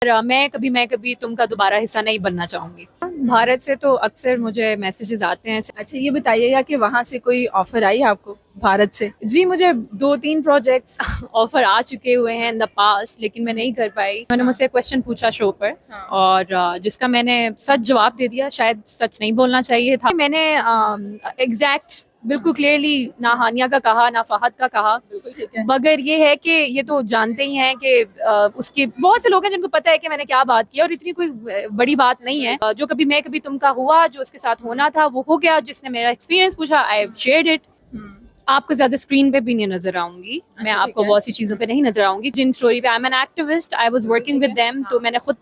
मैं कभी तुम का दोबारा हिस्सा नहीं बनना चाहूंगी। भारत से तो अक्सर मुझे मैसेजेस आते हैं। अच्छा, ये बताइएगा कि वहाँ से कोई ऑफर आई आपको भारत से? जी, मुझे 2-3 प्रोजेक्ट्स ऑफर आ चुके हुए हैं इन द पास्ट, लेकिन मैं नहीं कर पाई। मैंने मुझसे क्वेश्चन पूछा शो पर, हाँ। और जिसका मैंने सच जवाब दे दिया। शायद सच नहीं बोलना चाहिए था। मैंने एग्जैक्ट बिल्कुल क्लियरली ना हानिया का कहा ना फहद का कहा, बिल्कुल ठीक है। मगर ये है कि ये तो जानते ही हैं कि उसके बहुत से लोग हैं जिनको पता है कि मैंने क्या बात की, और इतनी कोई बड़ी बात नहीं है। जो कभी मैं कभी तुम का हुआ, जो उसके साथ होना था वो हो गया। जिसने मेरा एक्सपीरियंस पूछा, आई शेयर्ड इट। आपको ज्यादा स्क्रीन पे भी नहीं नजर आऊंगी मैं, अच्छा, ठीक आपको है। बहुत सी चीजों पे नहीं नजर आऊंगी। जिन स्टोरी पे I am an activist, I was working with them, तो मैंने खुद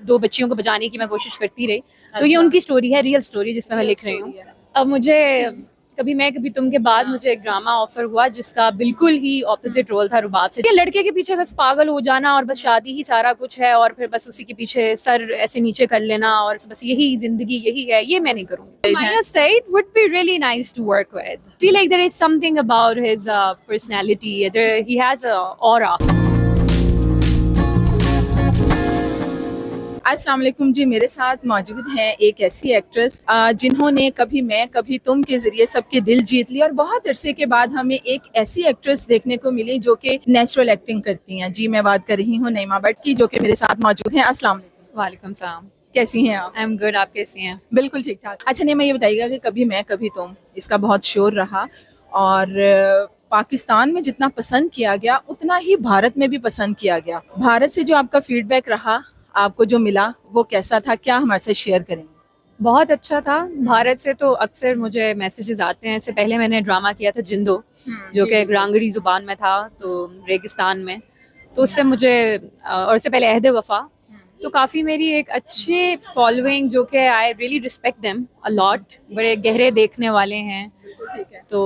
2 बच्चियों को बचाने की मैं कोशिश करती रही। तो ये अच्छा। उनकी स्टोरी है, रियल स्टोरी जिसमें मैं लिख रही हूँ। अब मुझे कभी मैं कभी तुम के बाद मुझे एक ड्रामा ऑफर हुआ जिसका बिल्कुल ही ऑपोजिट रोल था रुबाब से। ये लड़के के पीछे बस पागल हो जाना और बस शादी ही सारा कुछ है, और फिर बस उसी के पीछे सर ऐसे नीचे कर लेना, और बस यही जिंदगी यही है, ये मैं नहीं करूंगी। Maya Said would be really nice to work with. Feel like there is something about his personality. He has a aura. अस्सलाम वालेकुम जी, मेरे साथ मौजूद हैं एक ऐसी एक्ट्रेस जिन्होंने कभी मैं कभी तुम के जरिए सबके दिल जीत लिया, और बहुत अरसे के बाद हमें एक ऐसी एक्ट्रेस देखने को मिली जो कि नेचुरल एक्टिंग करती हैं। जी, मैं बात कर रही हूँ नईमा भट्ट की, जो कि मेरे साथ मौजूद हैं। अस्सलाम वालेकुम। वालेकुम सलाम। कैसी हैं आप? आई एम गुड, आप कैसी हैं? बिल्कुल ठीक ठाक। अच्छा नईमा, ये बताइएगा कि कभी मैं कभी तुम, इसका बहुत शोर रहा, और पाकिस्तान में जितना पसंद किया गया उतना ही भारत में भी पसंद किया गया। भारत से जो आपका फीडबैक रहा, आपको जो मिला, वो कैसा था? क्या हमारे साथ शेयर करेंगे? बहुत अच्छा था। भारत से तो अक्सर मुझे मैसेजेस आते हैं। इससे पहले मैंने ड्रामा किया था जिंदो, जो कि रांगड़ी जुबान में था, तो रेगिस्तान में। तो उससे मुझे और इससे पहले अहद वफा, तो काफ़ी मेरी एक अच्छी फॉलोइंग, जो कि I really respect them a lot. बड़े गहरे देखने वाले हैं। तो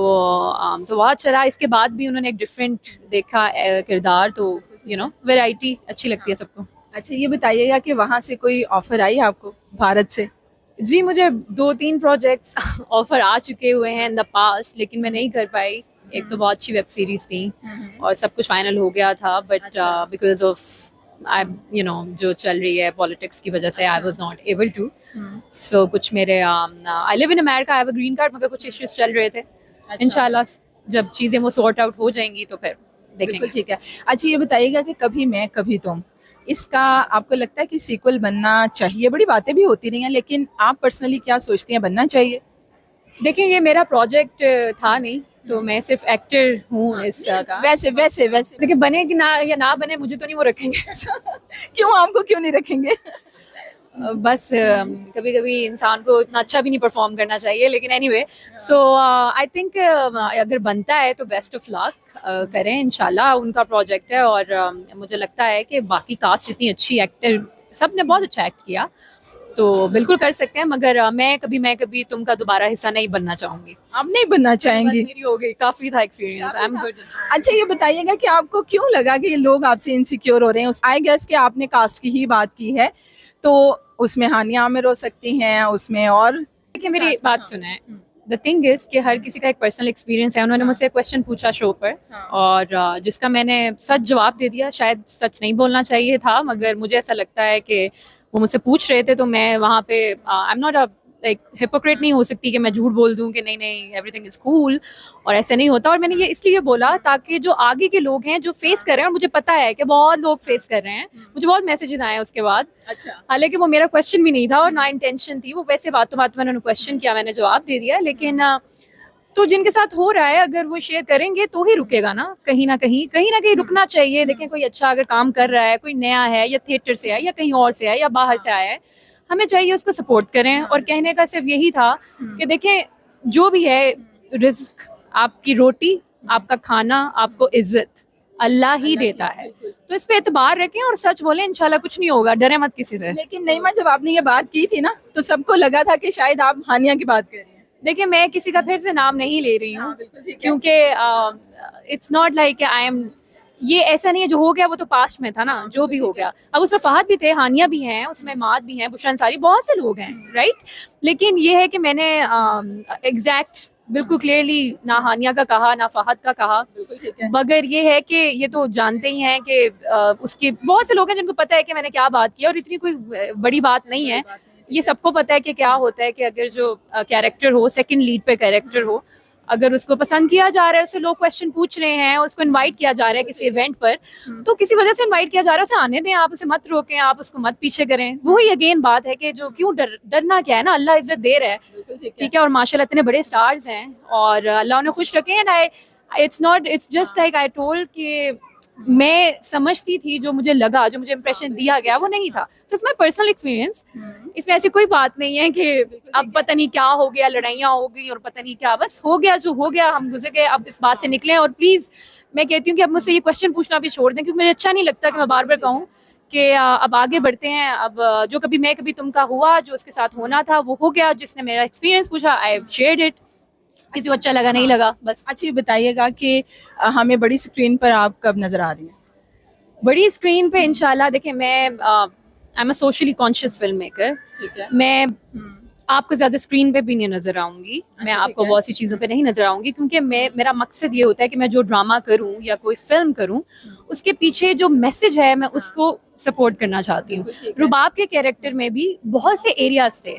बहुत चला। इसके बाद भी उन्होंने एक डिफरेंट देखा किरदार, तो वैरायटी अच्छी लगती है सबको। अच्छा, ये बताइएगा कि वहाँ से कोई ऑफर आई आपको भारत से? जी, मुझे 2-3 प्रोजेक्ट्स ऑफर आ चुके हुए हैं इन द पास्ट, लेकिन मैं नहीं कर पाई। एक तो बहुत अच्छी वेब सीरीज थी और सब कुछ फाइनल हो गया था, बट बिकॉज ऑफ आई जो चल रही है पॉलिटिक्स की वजह से I was not able to. So कुछ मेरे I live in America, I have a green card, मगर कुछ इश्यूज चल रहे थे। इंशाल्लाह जब चीज़ें वो सॉर्ट आउट हो जाएंगी तो फिर बिल्कुल देखेंगे। ठीक है। अच्छा, ये बताइएगा कि कभी मैं कभी तुम, इसका आपको लगता है कि सीक्वल बनना चाहिए? बड़ी बातें भी होती रही हैं, लेकिन आप पर्सनली क्या सोचती हैं, बनना चाहिए? देखिए, ये मेरा प्रोजेक्ट था नहीं, तो मैं सिर्फ एक्टर हूँ इस का। वैसे वैसे वैसे देखिए, बने कि ना या ना बने, मुझे तो नहीं वो रखेंगे। क्यों, आपको क्यों नहीं रखेंगे? बस कभी कभी इंसान को इतना अच्छा भी नहीं परफॉर्म करना चाहिए, लेकिन एनीवे, सो आई थिंक अगर बनता है तो बेस्ट ऑफ लक करें। इंशाल्लाह उनका प्रोजेक्ट है, और मुझे लगता है कि बाकी कास्ट इतनी अच्छी, एक्टर सब ने बहुत अच्छा एक्ट किया, तो बिल्कुल कर सकते हैं। मगर मैं कभी तुम का दोबारा हिस्सा नहीं बनना चाहूंगी। आप नहीं बनना बस चाहेंगी? मेरी हो गई, काफी था एक्सपीरियंस। I am good. अच्छा, ये बताइएगा कि आपको क्यों लगा कि ये लोग आपसे इनसिक्योर हो रहे हैं? आई गेस कि आपने कास्ट की ही बात की है, तो उसमें हानिया आमिर हो सकती हैं, उसमें और देखिए, मेरी बात सुने। द थिंग इज कि हर किसी का एक पर्सनल एक्सपीरियंस है। उन्होंने मुझसे क्वेश्चन पूछा शो पर, और जिसका मैंने सच जवाब दे दिया। शायद सच नहीं बोलना चाहिए था, मगर मुझे ऐसा लगता है कि वो मुझसे पूछ रहे थे, तो मैं वहाँ पे I am not a like hypocrite नहीं हो सकती कि मैं झूठ बोल दूं कि नहीं नहीं एवरीथिंग इज कूल, और ऐसे नहीं होता। और मैंने ये इसलिए बोला ताकि जो आगे के लोग हैं जो फेस कर रहे हैं, और मुझे पता है कि बहुत लोग फेस कर रहे हैं, मुझे बहुत मैसेजेस आए उसके बाद। अच्छा, हालांकि वो मेरा क्वेश्चन भी नहीं था और ना इंटेंशन थी, वो वैसे बातों बातों में उन्होंने क्वेश्चन किया, मैंने जवाब दे दिया। लेकिन तो जिनके साथ हो रहा है, अगर वो शेयर करेंगे तो ही रुकेगा ना कहीं ना कहीं रुकना चाहिए। देखें, कोई अच्छा अगर काम कर रहा है, कोई नया है, या थिएटर से है, या कहीं और से है, या बाहर से आया है, हमें चाहिए उसको सपोर्ट करें। और कहने का सिर्फ यही था कि देखें, जो भी है, रिस्क, आपकी रोटी, आपका खाना, आपको इज्जत अल्लाह ही देता है, तो इस पे एतबार रखें और सच बोलें। इंशाल्लाह कुछ नहीं होगा, डरे मत किसी से। लेकिन नईमा, जब आपने ये बात की थी ना, तो सबको लगा था कि शायद आप हानिया की बात कर रही हैं। देखिए, मैं किसी का फिर से नाम नहीं ले रही हूँ, बिल्कुल ठीक है। क्योंकि it's not like I am, ये ऐसा नहीं है। जो हो गया वो तो पास्ट में था ना, जो भी हो गया। अब उसमें फहद भी थे, हानिया भी हैं, उसमें माद भी हैं, बुशरा अंसारी, बहुत से लोग हैं, राइट। लेकिन ये है कि मैंने एग्जैक्ट बिल्कुल क्लियरली ना हानिया का कहा ना फहद का कहा, बिल्कुल ठीक है। मगर ये है कि ये तो जानते ही हैं कि उसके बहुत से लोग हैं जिनको पता है कि मैंने क्या बात की, और इतनी कोई बड़ी बात नहीं है। ये सबको पता है कि क्या होता है कि अगर जो कैरेक्टर हो, सेकंड लीड पे कैरेक्टर हो, अगर उसको पसंद किया जा रहा है, उससे लोग क्वेश्चन पूछ रहे हैं और उसको इनवाइट किया जा रहा है किसी इवेंट पर, तो किसी वजह से इनवाइट किया जा रहा है, उसे आने दें, आप उसे मत रोकें, आप उसको मत पीछे करें। वही अगेन बात है कि जो क्यों डरना क्या है ना, अल्लाह इज्जत दे रहा है, बिल्कुल ठीक है। ठीक है, और माशाल्लाह इतने बड़े स्टार्स हैं और अल्लाह उन्हें खुश रखे। And I it's just like I told कि मैं समझती थी, जो मुझे लगा, जो मुझे इंप्रेशन दिया गया वो नहीं था। So it's my personal experience, इसमें ऐसी कोई बात नहीं है कि अब पता नहीं क्या हो गया, लड़ाइयाँ हो गई और पता नहीं क्या, बस हो गया जो हो गया, हम गुजर गए, अब इस बात से निकलें। और प्लीज़ मैं कहती हूँ कि अब मुझसे ये क्वेश्चन पूछना भी छोड़ दें, क्योंकि मुझे अच्छा नहीं लगता कि मैं बार बार कहूँ कि अब आगे बढ़ते हैं। अब जो कभी मैं कभी तुम का हुआ, जो उसके साथ होना था वो हो गया, जिसने मेरा एक्सपीरियंस पूछा आई शेयर्ड इट, किसी को अच्छा लगा नहीं लगा बस। अच्छा ये बताइएगा कि हमें बड़ी स्क्रीन पर आप कब नजर आ रही हैं? बड़ी स्क्रीन पे इंशाल्लाह, देखिए मैं I am a socially conscious film maker, ठीक है। मैं आपको ज़्यादा स्क्रीन पे भी नहीं नजर आऊंगी, मैं ठीक आपको है। बहुत सी चीज़ों पे नहीं नजर आऊंगी, क्योंकि मेरा मकसद ये होता है कि मैं जो ड्रामा करूं या कोई फिल्म करूं, उसके पीछे जो मैसेज है मैं उसको सपोर्ट करना चाहती हूँ। बिल्कुल ठीक है। रुबाब के कैरेक्टर में भी बहुत से एरियाज थे,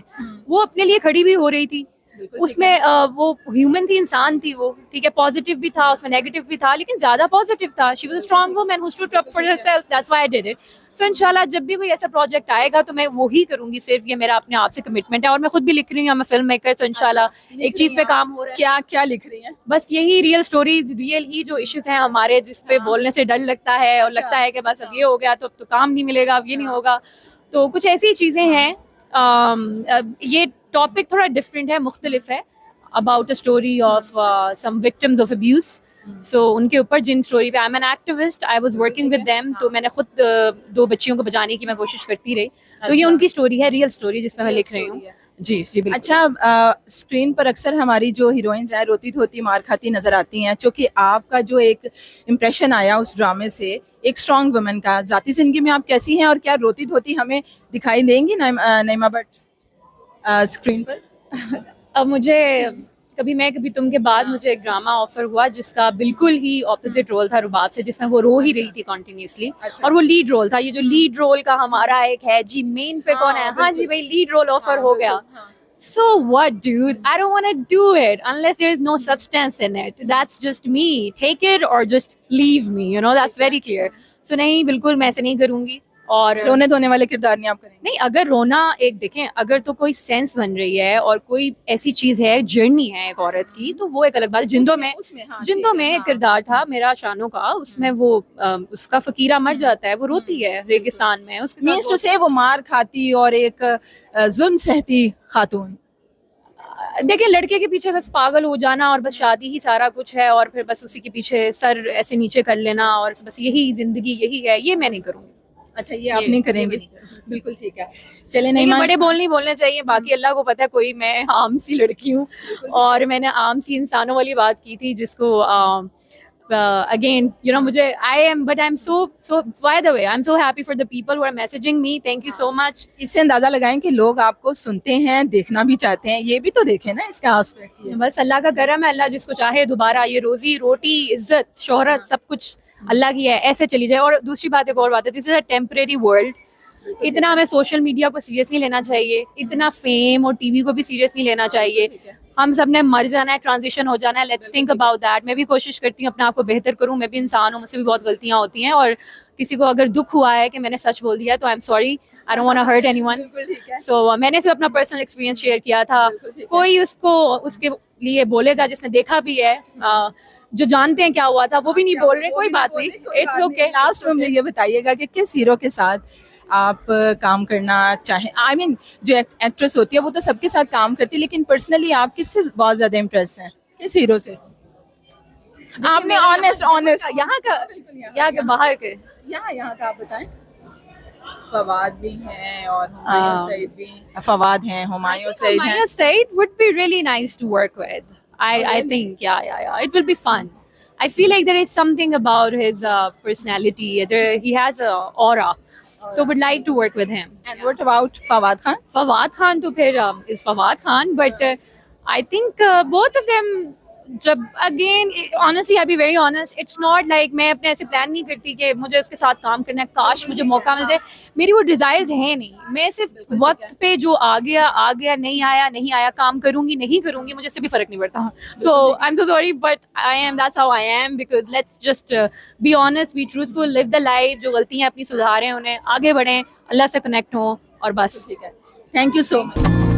वो अपने लिए खड़ी भी हो रही थी, बिल्कुल ठीक उसमें वो ह्यूमन थी, इंसान थी वो, ठीक है, पॉजिटिव भी था उसमें, नेगेटिव भी था, लेकिन ज्यादा पॉजिटिव था। She was a strong woman who stood up for herself, that's why I did it. So इंशाल्लाह जब भी कोई ऐसा प्रोजेक्ट आएगा तो मैं वो ही करूंगी, सिर्फ ये मेरा अपने आप से कमिटमेंट है। और मैं खुद भी लिख रही हूँ, मैं फिल्म मेकर, तो इंशाल्लाह एक चीज पे काम हो रहा है। क्या क्या लिख रही हैं? बस यही रियल स्टोरीज, रियल ही जो इश्यूज हैं हमारे, जिस पे बोलने से डर लगता है और लगता है कि बस अब ये हो गया तो अब तो काम नहीं मिलेगा, अब ये नहीं होगा, तो कुछ ऐसी चीज़ें हैं। ये टॉपिक थोड़ा डिफरेंट है, मुख्तलिफ है, about a story of some victims of abuse. So उनके ऊपर जिन स्टोरी पे, I am an activist, I was working with them, तो मैंने खुद 2 बच्चियों को बचाने की मैं कोशिश करती रही, तो ये उनकी स्टोरी है, रियल स्टोरी जिसमें मैं लिख रही हूँ। जी जी बिल्कुल। अच्छा स्क्रीन पर अक्सर हमारी जो हीरोइंस हैं रोती धोती मार खाती नजर आती हैं, चूँकि आपका जो एक इम्प्रेशन आया उस ड्रामे से एक स्ट्रॉन्ग वुमन का, जाती जिंदगी में आप कैसी हैं और क्या रोती धोती हमें दिखाई देंगी नईमा भट्ट स्क्रीन पर? अब मुझे कभी मैं कभी तुम के बाद मुझे एक ड्रामा ऑफर हुआ जिसका बिल्कुल ही ऑपोजिट रोल था रुबाब से, जिसमें वो रो ही रही थी कॉन्टिन्यूसली, अच्छा। और वो लीड रोल था। ये जो लीड रोल का हमारा एक है जी, मेन पे कौन है, हाँ जी भाई लीड रोल ऑफर हो गया। So what, dude? I don't want to do it unless there is no substance in it. That's just me. Take it or just leave me. You know, that's very clear. So नहीं, बिल्कुल मैं ऐसे नहीं करूँगी। और रोने धोने वाले किरदार नहीं आप करेंगे? नहीं, अगर रोना, एक देखें, अगर तो कोई सेंस बन रही है और कोई ऐसी चीज है, जर्नी है एक औरत की, तो वो एक अलग बात है। जिंदों में हाँ, जिंदों में एक किरदार था मेरा शानो का, उसमें वो उसका फकीरा मर जाता है, वो रोती है रेगिस्तान में, उसके मीन्स साथ टू से वो मार खाती और एक जुल्म सहती खातून। देखिए, लड़के के पीछे बस पागल हो जाना और बस शादी ही सारा कुछ है, और फिर बस उसी के पीछे सर ऐसे नीचे कर लेना और बस यही जिंदगी यही है, ये मैं नहीं करूँगी। अच्छा ये आप नहीं करेंगे? बिल्कुल ठीक है। चले नहीं, नईमा, बड़े बोल नहीं बोलने चाहिए, बाकी अल्लाह को पता है, कोई मैं आम सी लड़की हूँ और मैंने आम सी इंसानों वाली बात की थी, जिसको अगेन यू नो मुझे I am so by the way I am so happy for the people who are messaging me, thank you so much. इससे अंदाजा लगाएं कि लोग आपको सुनते हैं, देखना भी चाहते हैं, ये भी तो देखें ना इसका आस्पेक्ट। बस अल्लाह का करम है, अल्लाह जिसको चाहे दोबारा ये रोजी रोटी, इज्जत, शोहरत, सब कुछ अल्लाह की है, ऐसे चली जाए। और दूसरी बात, एक और बात है, this is a temporary world. इतना हमें सोशल मीडिया को सीरियस नहीं लेना चाहिए, इतना फेम और टीवी को भी सीरियस नहीं लेना चाहिए। हम सब ने मर जाना है, ट्रांजिशन हो जाना है, लेट्स थिंक अबाउट दैट। मैं भी कोशिश करती हूँ अपने आप को बेहतर करूँ, मैं भी इंसान हूँ, मुझसे भी बहुत गलतियाँ होती हैं, और किसी को अगर दुख हुआ है कि मैंने सच बोल दिया तो I am sorry, I don't want to hurt anyone. So मैंने सिर्फ अपना पर्सनल एक्सपीरियंस शेयर किया था, कोई उसको उसके लिए बोलेगा जिसने देखा भी है, जो जानते हैं क्या हुआ था वो भी नहीं बोल रहे, कोई बात नहीं, इट्स ओके। लास्ट में मुझे ये बताइएगा कि किस हीरो के साथ आप काम करना चाहें? आई मीन जो एक्ट्रेस होती है वो तो सबके साथ काम करती है, लेकिन पर्सनली आप किससे बहुत ज्यादा इम्प्रेस हैं, किस हीरो से? आपने ऑनेस्ट यहाँ का बाहर के यहाँ का आप बताएं। फवाद भी हैं और हुमायूं सईद भी, फवाद हैं, हुमायूं सईद हैं। Humayun Saeed would be really nice to work with. I think yeah, it will be fun. I feel like there is something about his personality. He has a aura. So would like to work with him. And what about Fawad Khan? Fawad Khan तो फिर is Fawad Khan, but I think both of them. जब again honestly I be very honest, it's not like मैं अपने ऐसे plan नहीं करती कि मुझे इसके साथ काम करना है, काश मुझे मौका मिल जाए, मेरी वो डिजायर्स हैं नहीं, मैं सिर्फ वक्त पे जो आ गया, नहीं आया, काम करूंगी नहीं करूंगी, मुझे इससे भी फर्क नहीं पड़ता. So I am so sorry but I am, that's how I am, because let's just be honest, be truthful, live the life, जो गलतियां अपनी सुधारें, उन्हें आगे बढ़ें, अल्लाह से कनेक्ट हो और बस. ठीक है, थैंक यू सो मच.